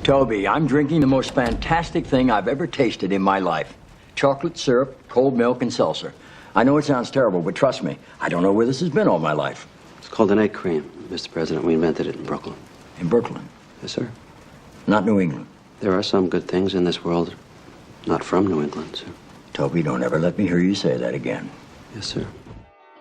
Toby, I'm drinking the most fantastic thing I've ever tasted in my life. Chocolate syrup, cold milk, and seltzer. I know it sounds terrible, but trust me, I don't know where this has been all my life. It's called an egg cream, Mr. President. We invented it in Brooklyn. In Brooklyn? Yes, sir. Not New England. There are some good things in this world not from New England, sir. Toby, don't ever let me hear you say that again. Yes, sir.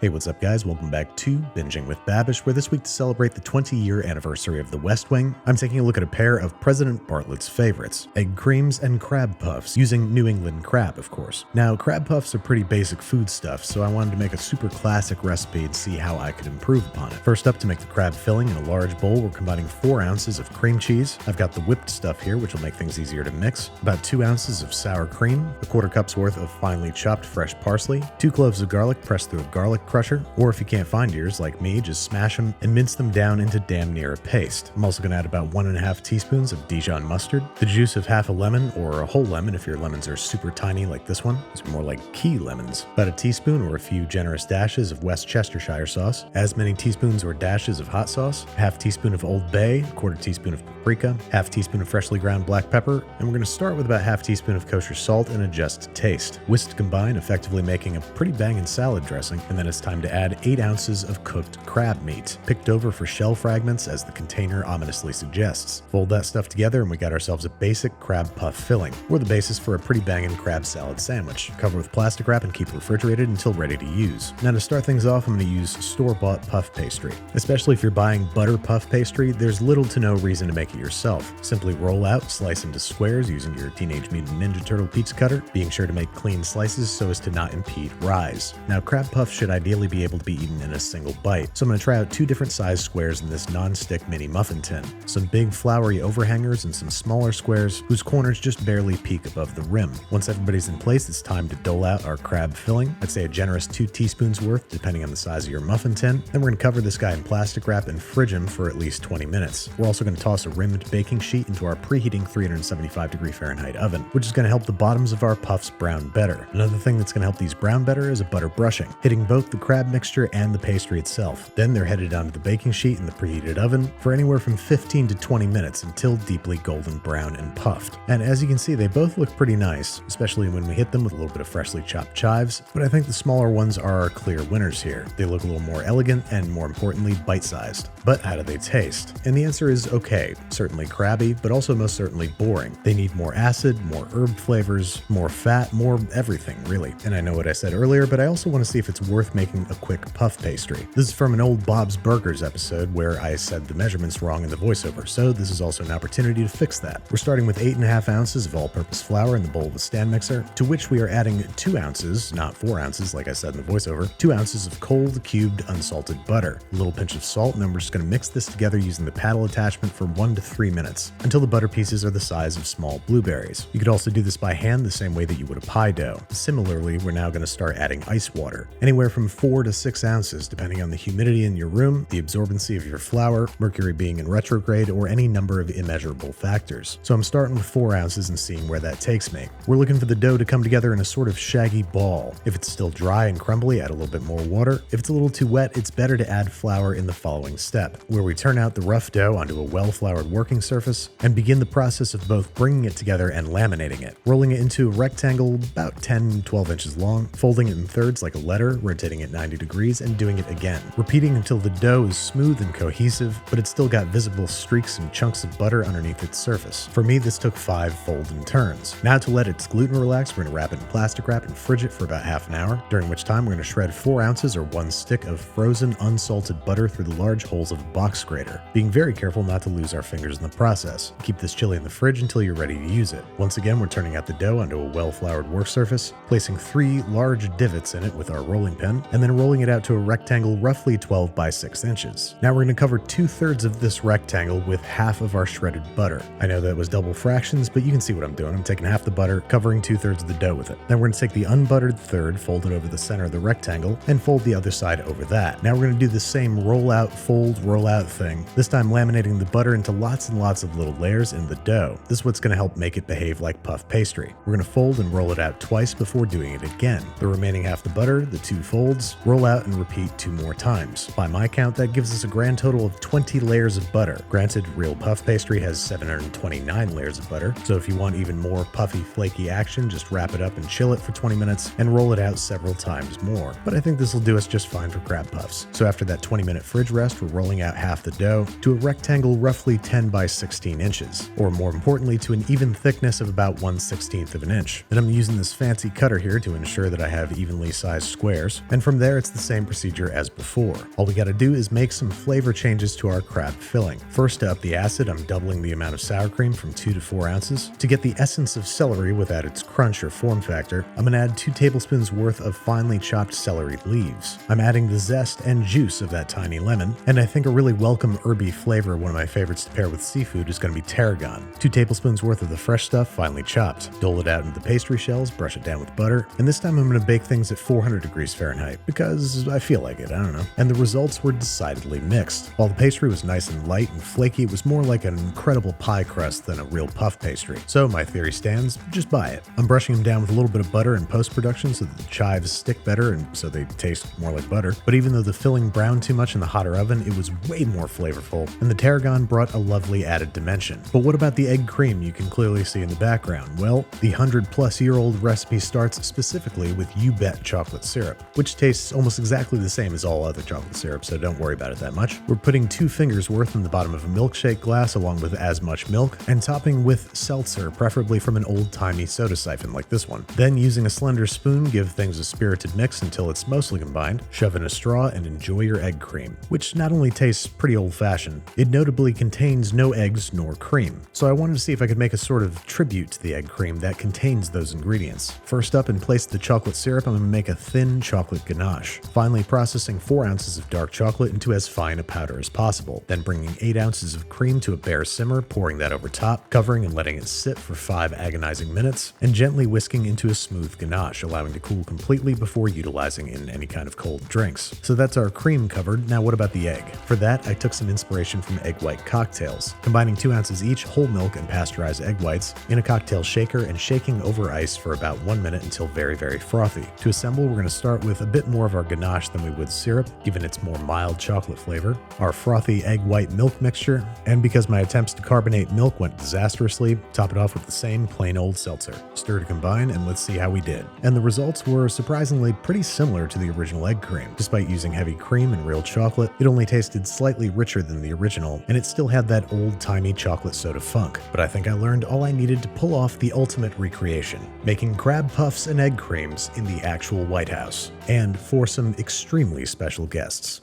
Hey, what's up, guys? Welcome back to Binging with Babish, where this week, to celebrate the 20-year anniversary of The West Wing, I'm taking a look at a pair of President Bartlet's favorites, egg creams and crab puffs, using New England crab, of course. Now, crab puffs are pretty basic food stuff, so I wanted to make a super classic recipe and see how I could improve upon it. First up, to make the crab filling in a large bowl, we're combining 4 ounces of cream cheese. I've got the whipped stuff here, which will make things easier to mix, about 2 ounces of sour cream, a quarter cup's worth of finely chopped fresh parsley, 2 cloves of garlic pressed through a garlic crusher, or if you can't find yours, like me, just smash them and mince them down into damn near a paste. I'm also going to add about 1.5 teaspoons of Dijon mustard, the juice of half a lemon, or a whole lemon if your lemons are super tiny like this one. These are more like key lemons. About a teaspoon or a few generous dashes of West Chestershire sauce, as many teaspoons or dashes of hot sauce, half teaspoon of Old Bay, a quarter teaspoon of paprika, half teaspoon of freshly ground black pepper, and we're going to start with about half teaspoon of kosher salt and adjust to taste. Whisked combine, effectively making a pretty banging salad dressing, and then it's time to add 8 ounces of cooked crab meat, picked over for shell fragments as the container ominously suggests. Fold that stuff together and we got ourselves a basic crab puff filling, or the basis for a pretty banging crab salad sandwich. Cover with plastic wrap and keep refrigerated until ready to use. Now, to start things off, I'm going to use store-bought puff pastry. Especially if you're buying butter puff pastry, there's little to no reason to make it yourself. Simply roll out, slice into squares using your Teenage Mutant Ninja Turtle pizza cutter, being sure to make clean slices so as to not impede rise. Now, crab puffs should ideally be able to be eaten in a single bite, so I'm going to try out 2 different size squares in this non-stick mini muffin tin. Some big floury overhangers and some smaller squares whose corners just barely peek above the rim. Once everybody's in place, it's time to dole out our crab filling. I'd say a generous 2 teaspoons worth, depending on the size of your muffin tin. Then we're going to cover this guy in plastic wrap and fridge him for at least 20 minutes. We're also going to toss a rimmed baking sheet into our preheating 375°F oven, which is going to help the bottoms of our puffs brown better. Another thing that's going to help these brown better is a butter brushing, hitting both the crab mixture and the pastry itself. Then they're headed onto the baking sheet in the preheated oven for anywhere from 15 to 20 minutes until deeply golden brown and puffed. And as you can see, they both look pretty nice, especially when we hit them with a little bit of freshly chopped chives, but I think the smaller ones are our clear winners here. They look a little more elegant and, more importantly, bite-sized. But how do they taste? And the answer is okay. Certainly crabby, but also most certainly boring. They need more acid, more herb flavors, more fat, more everything, really. And I know what I said earlier, but I also want to see if it's worth making a quick puff pastry. This is from an old Bob's Burgers episode where I said the measurements wrong in the voiceover, so this is also an opportunity to fix that. We're starting with 8.5 ounces of all-purpose flour in the bowl of a stand mixer, to which we are adding 2 ounces, not 4 ounces like I said in the voiceover, 2 ounces of cold, cubed, unsalted butter, a little pinch of salt, and then we're just going to mix this together using the paddle attachment for 1 to 3 minutes, until the butter pieces are the size of small blueberries. You could also do this by hand the same way that you would a pie dough. Similarly, we're now going to start adding ice water, anywhere from 4 to 6 ounces depending on the humidity in your room, the absorbency of your flour, Mercury being in retrograde, or any number of immeasurable factors. So I'm starting with 4 ounces and seeing where that takes me. We're looking for the dough to come together in a sort of shaggy ball. If it's still dry and crumbly, add a little bit more water. If it's a little too wet, it's better to add flour in the following step, where we turn out the rough dough onto a well-floured working surface and begin the process of both bringing it together and laminating it, rolling it into a rectangle about 10-12 inches long, folding it in thirds like a letter, rotating it 90 degrees, and doing it again, repeating until the dough is smooth and cohesive, but it's still got visible streaks and chunks of butter underneath its surface. For me, this took 5 fold and turns. Now, to let its gluten relax, we're going to wrap it in plastic wrap and fridge it for about half an hour, during which time we're going to shred 4 ounces or 1 stick of frozen unsalted butter through the large holes of a box grater, being very careful not to lose our fingers in the process. Keep this chili in the fridge until you're ready to use it. Once again, we're turning out the dough onto a well-floured work surface, placing 3 large divots in it with our rolling pin, and then rolling it out to a rectangle roughly 12 by 6 inches. Now we're going to cover 2/3 of this rectangle with half of our shredded butter. I know that was double fractions, but you can see what I'm doing. I'm taking half the butter, covering 2/3 of the dough with it. Then we're going to take the unbuttered third, fold it over the center of the rectangle, and fold the other side over that. Now we're going to do the same roll out, fold, roll out thing, this time laminating the butter into lots and lots of little layers in the dough. This is what's going to help make it behave like puff pastry. We're going to fold and roll it out twice before doing it again. The remaining half the butter, the 2 folds, eggs, roll out and repeat 2 more times. By my count, that gives us a grand total of 20 layers of butter. Granted, real puff pastry has 729 layers of butter, so if you want even more puffy, flaky action, just wrap it up and chill it for 20 minutes and roll it out several times more. But I think this will do us just fine for crab puffs. So after that 20-minute fridge rest, we're rolling out half the dough to a rectangle roughly 10 by 16 inches, or more importantly, to an even thickness of about 1/16 of an inch. Then I'm using this fancy cutter here to ensure that I have evenly sized squares, and from there it's the same procedure as before. All we gotta do is make some flavor changes to our crab filling. First, to up the acid, I'm doubling the amount of sour cream from 2 to 4 ounces. To get the essence of celery without its crunch or form factor, I'm gonna add 2 tablespoons worth of finely chopped celery leaves. I'm adding the zest and juice of that tiny lemon, and I think a really welcome herby flavor, one of my favorites to pair with seafood, is gonna be tarragon. 2 tablespoons worth of the fresh stuff finely chopped. Dole it out into the pastry shells, brush it down with butter, and this time I'm gonna bake things at 400 degrees Fahrenheit, because I feel like it, I don't know. And the results were decidedly mixed. While the pastry was nice and light and flaky, it was more like an incredible pie crust than a real puff pastry. So my theory stands, just buy it. I'm brushing them down with a little bit of butter in post-production so that the chives stick better and so they taste more like butter. But even though the filling browned too much in the hotter oven, it was way more flavorful, and the tarragon brought a lovely added dimension. But what about the egg cream you can clearly see in the background? Well, the 100-plus-year-old recipe starts specifically with You Bet chocolate syrup, which tastes almost exactly the same as all other chocolate syrup, so don't worry about it that much. We're putting 2 fingers worth in the bottom of a milkshake glass along with as much milk, and topping with seltzer, preferably from an old-timey soda siphon like this one. Then, using a slender spoon, give things a spirited mix until it's mostly combined, shove in a straw, and enjoy your egg cream, which not only tastes pretty old-fashioned, it notably contains no eggs nor cream. So I wanted to see if I could make a sort of tribute to the egg cream that contains those ingredients. First up, in place of the chocolate syrup, I'm going to make a thin chocolate ganache, finally processing 4 ounces of dark chocolate into as fine a powder as possible, then bringing 8 ounces of cream to a bare simmer, pouring that over top, covering and letting it sit for 5 agonizing minutes, and gently whisking into a smooth ganache, allowing to cool completely before utilizing in any kind of cold drinks. So that's our cream covered. Now what about the egg? For that, I took some inspiration from egg white cocktails, combining 2 ounces each whole milk and pasteurized egg whites in a cocktail shaker and shaking over ice for about 1 minute until very, very frothy. To assemble, we're going to start with a bit more of our ganache than we would syrup, given its more mild chocolate flavor, our frothy egg white milk mixture, and because my attempts to carbonate milk went disastrously, top it off with the same plain old seltzer. Stir to combine, and let's see how we did. And the results were surprisingly pretty similar to the original egg cream. Despite using heavy cream and real chocolate, it only tasted slightly richer than the original, and it still had that old-timey chocolate soda funk. But I think I learned all I needed to pull off the ultimate recreation, making crab puffs and egg creams in the actual White House, and for some extremely special guests.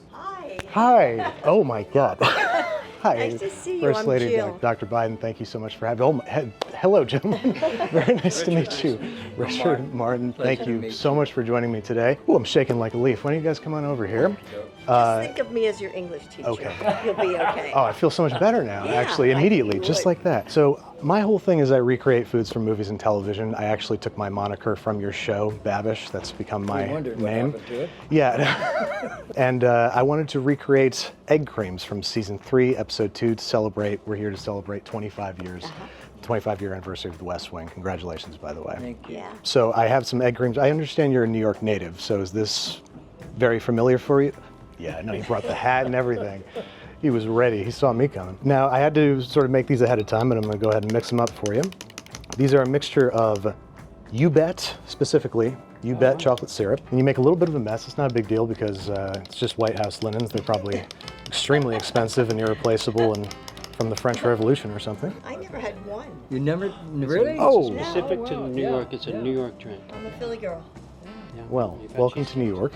Hi. Oh my God. Hi. Nice to see you. First I'm Lady Jill. Dr. Biden, thank you so much for having me. Hello, gentlemen. Very nice to meet you. Richard Martin, thank you so much for joining me today. Oh, I'm shaking like a leaf. Why don't you guys come on over here? Just think of me as your English teacher. Okay. You'll be okay. Oh, I feel so much better now, Yeah, actually, immediately, you just would. like that. So my whole thing is I recreate foods from movies and television. I actually took my moniker from your show, Babish. That's become my name. Yeah. And I wanted to recreate egg creams from season 3, episode 2 to celebrate. We're here to celebrate 25 years. 25-year anniversary of The West Wing. Congratulations, by the way. Thank you. Yeah. So I have some egg creams. I understand you're a New York native, so is this very familiar for you? Yeah, I know he brought the hat and everything. He was ready. He saw me coming. Now, I had to sort of make these ahead of time, and I'm going to go ahead and mix them up for you. These are a mixture of You Bet, specifically, You Bet chocolate syrup. And you make a little bit of a mess. It's not a big deal because it's just White House linens. They're probably extremely expensive and irreplaceable and from the French Revolution or something. I never had one. You never, really? Oh, Specific to New York, it's a New York drink. I'm a Philly girl. Yeah. well, You bet welcome she's- to New York.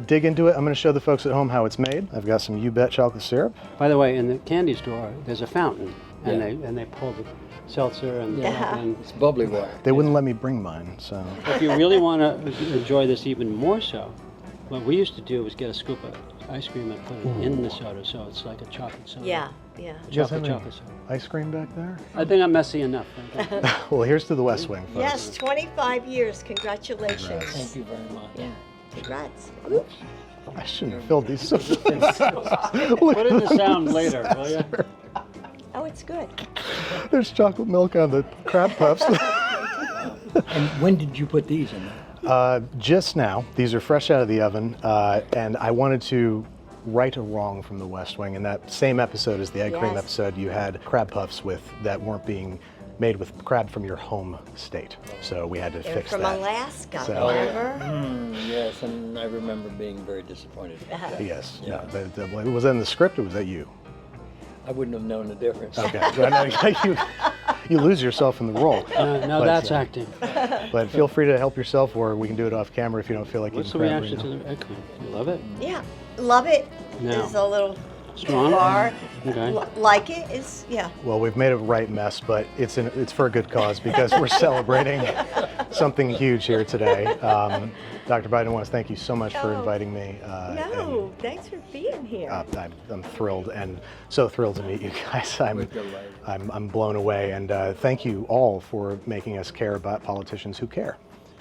Dig into it. I'm going to show the folks at home how it's made. I've got some You Bet chocolate syrup. By the way, in the candy store, there's a fountain, and Yeah. they pull the seltzer and, Yeah. and It's bubbly water. They wouldn't let me bring mine, so. if you really want to enjoy this even more so, what we used to do was get a scoop of ice cream and put it in the soda, so it's like a chocolate soda. Yeah, yeah. You guys have Chocolate any soda. ice cream back there? I think I'm messy enough. Thank you. Well, here's to the West Wing, folks. Yes, 25 years. Congratulations. Thank you very much. Yeah. Congrats. I shouldn't have filled these. So Put in the sound later, will you? Oh, it's good. There's chocolate milk on the crab puffs. And when did you put these in there? Just now. These are fresh out of the oven, and I wanted to right a wrong from the West Wing. In that same episode as the egg cream Yes. episode, you had crab puffs that weren't being made with crab from your home state. So we had to They're fix from that. Alaska, So- remember? Yes, and I remember being very disappointed. Yes. Yeah. No, was that in the script or was that you? I wouldn't have known the difference. Okay. I know you lose yourself in the role. No, But, that's uh, acting. But feel free to help yourself, or we can do it off camera if you don't feel like What's the eating crab reaction right to now. the egg cream? You love it? Yeah, love it. No. It's a little Strong? far. Okay. Like it is, yeah. Well, we've made a right mess, but it's for a good cause because we're celebrating something huge here today. Dr. Biden, I want to thank you so much for Oh, inviting me. No, thanks for being here. I'm thrilled, and so thrilled to meet you guys. I'm blown away, and thank you all for making us care about politicians who care.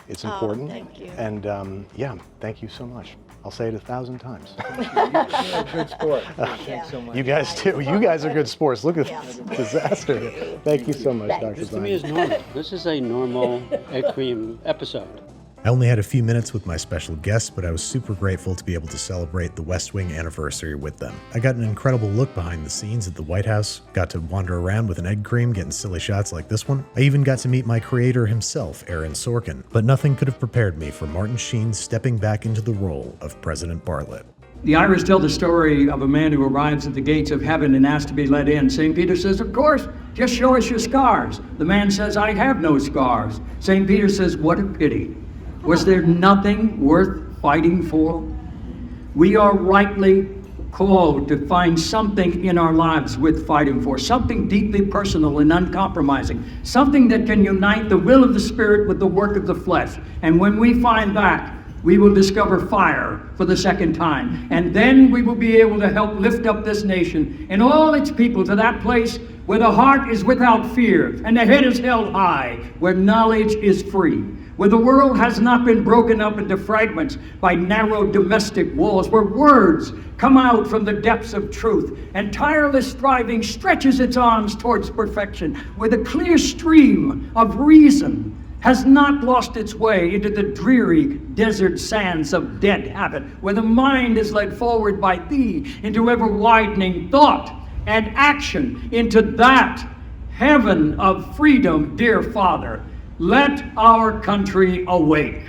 It's important. thank you. And yeah, thank you so much. I'll say it 1,000 times. You're a good sport. Thanks so much. You guys too. You guys are good sports. Look at Yeah. this disaster here. Thank you so much, Dr. This to me is Biden. normal. This is a normal egg cream episode. I only had a few minutes with my special guests, but I was super grateful to be able to celebrate the West Wing anniversary with them. I got an incredible look behind the scenes at the White House, got to wander around with an egg cream getting silly shots like this one. I even got to meet my creator himself, Aaron Sorkin, but nothing could have prepared me for Martin Sheen stepping back into the role of President Bartlett. The Irish tell the story of a man who arrives at the gates of heaven and asks to be let in. St. Peter says, of course, just show us your scars. The man says, I have no scars. St. Peter says, what a pity. Was there nothing worth fighting for? We are rightly called to find something in our lives worth fighting for, something deeply personal and uncompromising, something that can unite the will of the Spirit with the work of the flesh. And when we find that, we will discover fire for the second time. And then we will be able to help lift up this nation and all its people to that place where the heart is without fear and the head is held high, where knowledge is free, where the world has not been broken up into fragments by narrow domestic walls, where words come out from the depths of truth and tireless striving stretches its arms towards perfection, where the clear stream of reason has not lost its way into the dreary desert sands of dead habit, where the mind is led forward by thee into ever-widening thought and action into that heaven of freedom, dear Father. Let our country awake.